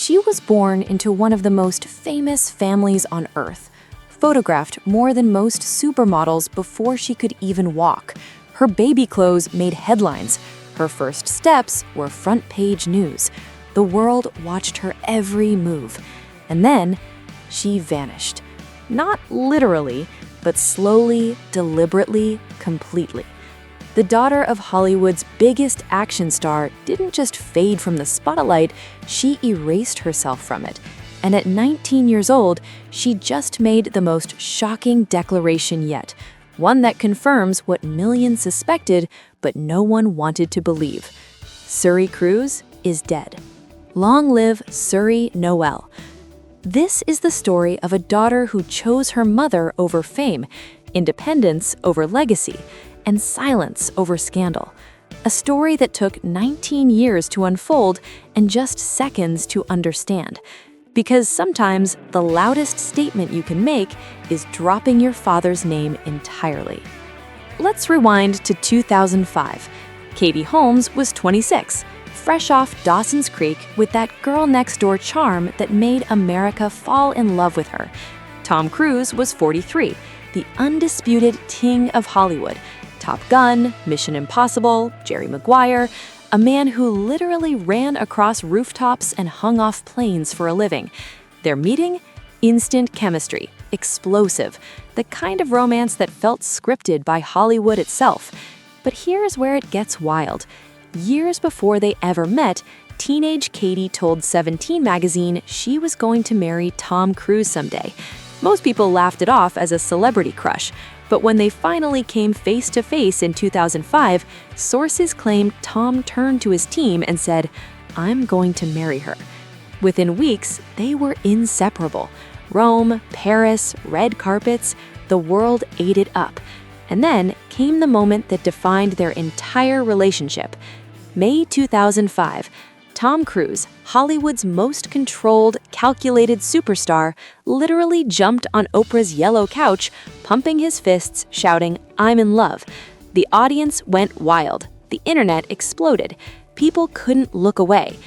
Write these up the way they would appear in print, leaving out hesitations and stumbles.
She was born into one of the most famous families on Earth, photographed more than most supermodels before she could even walk. Her baby clothes made headlines. Her first steps were front-page news. The world watched her every move. And then, she vanished. Not literally, but slowly, deliberately, completely. The daughter of Hollywood's biggest action star didn't just fade from the spotlight, she erased herself from it. And at 19 years old, she just made the most shocking declaration yet, one that confirms what millions suspected but no one wanted to believe. Suri Cruise is dead. Long live Suri Noelle. This is the story of a daughter who chose her mother over fame, independence over legacy, and silence over scandal. A story that took 19 years to unfold and just seconds to understand. Because sometimes the loudest statement you can make is dropping your father's name entirely. Let's rewind to 2005. Katie Holmes was 26, fresh off Dawson's Creek with that girl-next-door charm that made America fall in love with her. Tom Cruise was 43, the undisputed king of Hollywood. Top Gun, Mission Impossible, Jerry Maguire, a man who literally ran across rooftops and hung off planes for a living. Their meeting? Instant chemistry, explosive, the kind of romance that felt scripted by Hollywood itself. But here's where it gets wild. Years before they ever met, teenage Katie told 17 magazine she was going to marry Tom Cruise someday. Most people laughed it off as a celebrity crush, but when they finally came face to face in 2005, sources claimed Tom turned to his team and said, "I'm going to marry her." Within weeks, they were inseparable. Rome, Paris, red carpets, the world ate it up. And then came the moment that defined their entire relationship. May 2005, Tom Cruise, Hollywood's most controlled, calculated superstar, literally jumped on Oprah's yellow couch, pumping his fists, shouting, "I'm in love." The audience went wild. The internet exploded. People couldn't look away.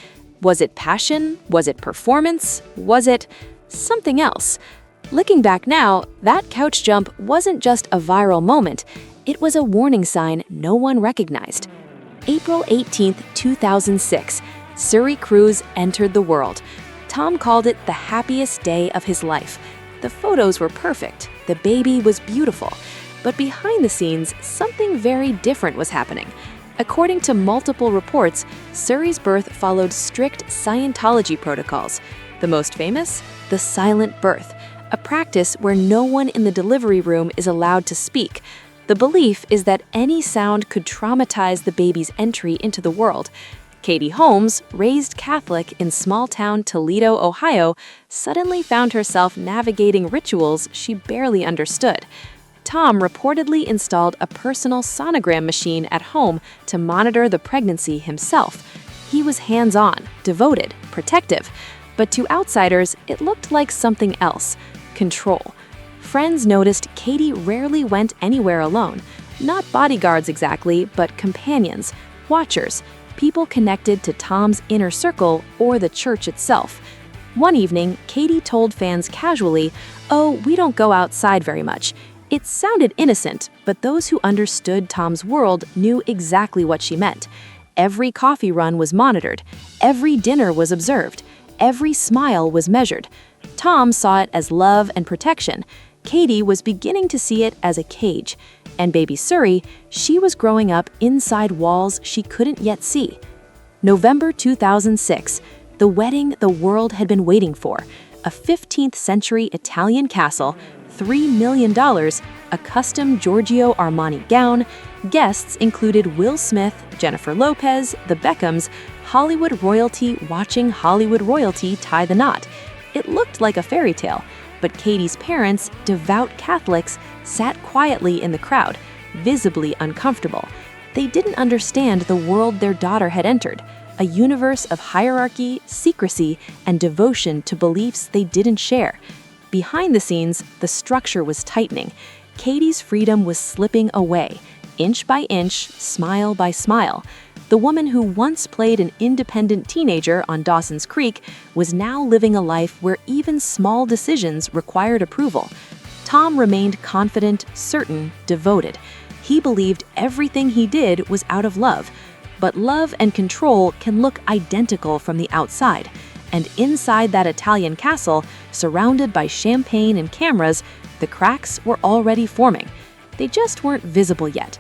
Was it passion? Was it performance? Was it something else? Looking back now, that couch jump wasn't just a viral moment. It was a warning sign no one recognized. April 18, 2006. Suri Cruise entered the world. Tom called it the happiest day of his life. The photos were perfect. The baby was beautiful. But behind the scenes, something very different was happening. According to multiple reports, Suri's birth followed strict Scientology protocols. The most famous? The silent birth, a practice where no one in the delivery room is allowed to speak. The belief is that any sound could traumatize the baby's entry into the world. Katie Holmes, raised Catholic in small-town Toledo, Ohio, suddenly found herself navigating rituals she barely understood. Tom reportedly installed a personal sonogram machine at home to monitor the pregnancy himself. He was hands-on, devoted, protective. But to outsiders, it looked like something else: control. Friends noticed Katie rarely went anywhere alone. Not bodyguards exactly, but companions, watchers, people connected to Tom's inner circle or the church itself. One evening, Katie told fans casually, "Oh, we don't go outside very much." It sounded innocent, but those who understood Tom's world knew exactly what she meant. Every coffee run was monitored. Every dinner was observed. Every smile was measured. Tom saw it as love and protection. Katie was beginning to see it as a cage. And baby Suri, she was growing up inside walls she couldn't yet see. November 2006, the wedding the world had been waiting for. A 15th century Italian castle, $3 million, a custom Giorgio Armani gown. Guests included Will Smith, Jennifer Lopez, the Beckhams, Hollywood royalty watching Hollywood royalty tie the knot. It looked like a fairy tale, but Katie's parents, devout Catholics, sat quietly in the crowd, visibly uncomfortable. They didn't understand the world their daughter had entered, a universe of hierarchy, secrecy, and devotion to beliefs they didn't share. Behind the scenes, the structure was tightening. Katie's freedom was slipping away, inch by inch, smile by smile. The woman who once played an independent teenager on Dawson's Creek was now living a life where even small decisions required approval. Tom remained confident, certain, devoted. He believed everything he did was out of love. But love and control can look identical from the outside. And inside that Italian castle, surrounded by champagne and cameras, the cracks were already forming. They just weren't visible yet.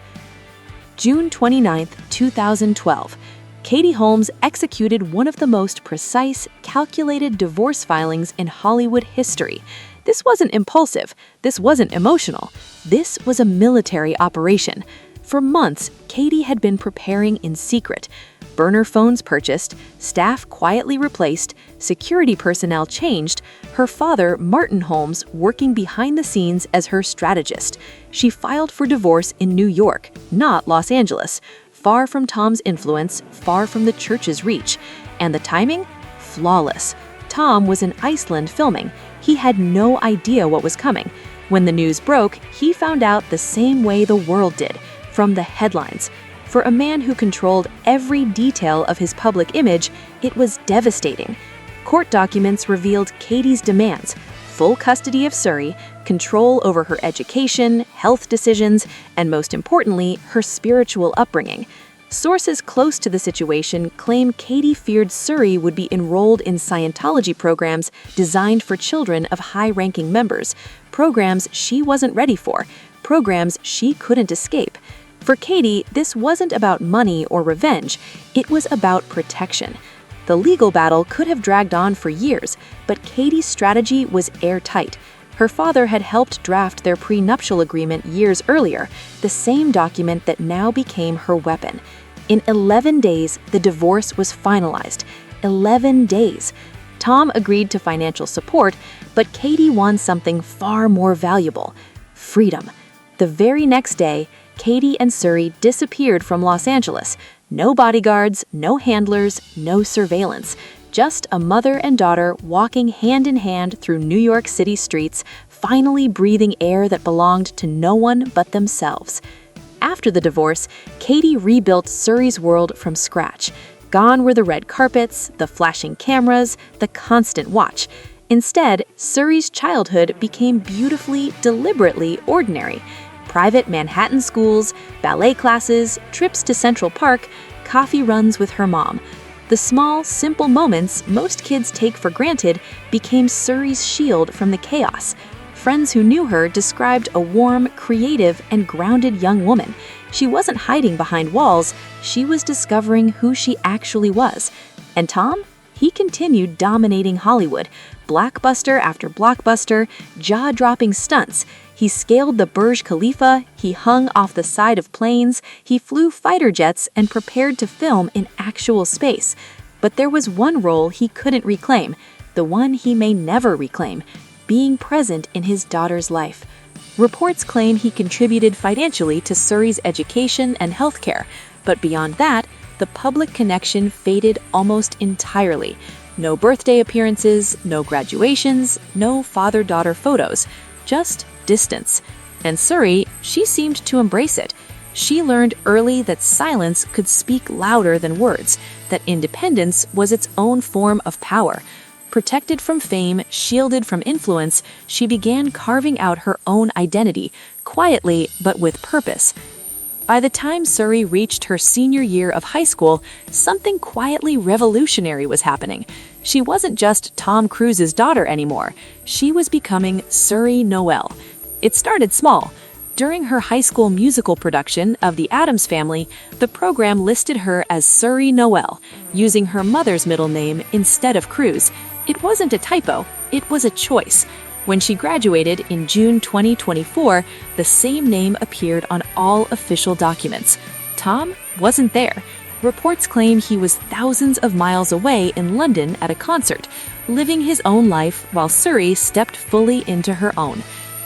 June 29, 2012. Katie Holmes executed one of the most precise, calculated divorce filings in Hollywood history. This wasn't impulsive. This wasn't emotional. This was a military operation. For months, Katie had been preparing in secret. Burner phones purchased, staff quietly replaced, security personnel changed, her father, Martin Holmes, working behind the scenes as her strategist. She filed for divorce in New York, not Los Angeles, far from Tom's influence, far from the church's reach. And the timing? Flawless. Tom was in Iceland filming. He had no idea what was coming. When the news broke, he found out the same way the world did, from the headlines. For a man who controlled every detail of his public image, it was devastating. Court documents revealed Katie's demands: full custody of Suri, control over her education, health decisions, and most importantly, her spiritual upbringing. Sources close to the situation claim Katie feared Suri would be enrolled in Scientology programs designed for children of high-ranking members, programs she wasn't ready for, programs she couldn't escape. For Katie, this wasn't about money or revenge, it was about protection. The legal battle could have dragged on for years, but Katie's strategy was airtight. Her father had helped draft their prenuptial agreement years earlier, the same document that now became her weapon. In 11 days, the divorce was finalized. 11 days. Tom agreed to financial support, but Katie won something far more valuable: freedom. The very next day, Katie and Suri disappeared from Los Angeles. No bodyguards, no handlers, no surveillance. Just a mother and daughter walking hand in hand through New York City streets, finally breathing air that belonged to no one but themselves. After the divorce, Katie rebuilt Suri's world from scratch. Gone were the red carpets, the flashing cameras, the constant watch. Instead, Suri's childhood became beautifully, deliberately ordinary. Private Manhattan schools, ballet classes, trips to Central Park, coffee runs with her mom. The small, simple moments most kids take for granted became Suri's shield from the chaos. Friends who knew her described a warm, creative, and grounded young woman. She wasn't hiding behind walls, she was discovering who she actually was. And Tom? He continued dominating Hollywood. Blockbuster after blockbuster, jaw-dropping stunts. He scaled the Burj Khalifa, he hung off the side of planes, he flew fighter jets and prepared to film in actual space. But there was one role he couldn't reclaim, the one he may never reclaim: being present in his daughter's life. Reports claim he contributed financially to Suri's education and healthcare, but beyond that, the public connection faded almost entirely. No birthday appearances, no graduations, no father-daughter photos, just distance. And Suri, she seemed to embrace it. She learned early that silence could speak louder than words, that independence was its own form of power. Protected from fame, shielded from influence, she began carving out her own identity, quietly but with purpose. By the time Suri reached her senior year of high school, something quietly revolutionary was happening. She wasn't just Tom Cruise's daughter anymore. She was becoming Suri Noelle. It started small. During her high school musical production of The Addams Family, the program listed her as Suri Noelle, using her mother's middle name instead of Cruise. It wasn't a typo, it was a choice. When she graduated in June 2024, the same name appeared on all official documents. Tom wasn't there. Reports claim he was thousands of miles away in London at a concert, living his own life while Suri stepped fully into her own.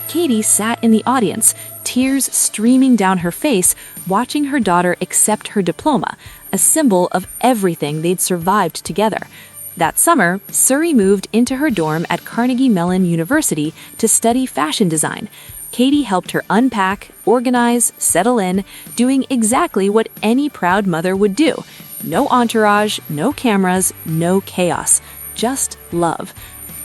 Katie sat in the audience, tears streaming down her face, watching her daughter accept her diploma, a symbol of everything they'd survived together. That summer, Suri moved into her dorm at Carnegie Mellon University to study fashion design. Katie helped her unpack, organize, settle in, doing exactly what any proud mother would do. No entourage, no cameras, no chaos, just love.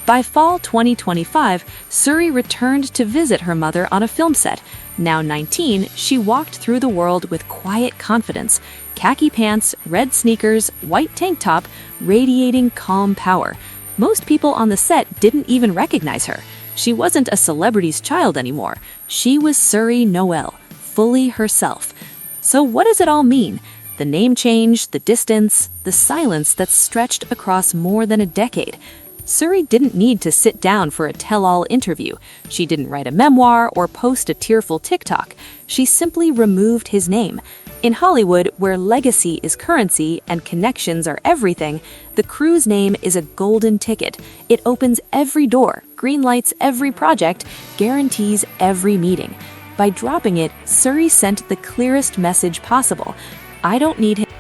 By fall 2025, Suri returned to visit her mother on a film set. Now 19, she walked through the world with quiet confidence. Khaki pants, red sneakers, white tank top, radiating calm power. Most people on the set didn't even recognize her. She wasn't a celebrity's child anymore. She was Suri Noelle, fully herself. So what does it all mean? The name change, the distance, the silence that's stretched across more than a decade. Suri didn't need to sit down for a tell-all interview. She didn't write a memoir or post a tearful TikTok. She simply removed his name. In Hollywood, where legacy is currency and connections are everything, the Cruise name is a golden ticket. It opens every door, greenlights every project, guarantees every meeting. By dropping it, Suri sent the clearest message possible. I don't need him.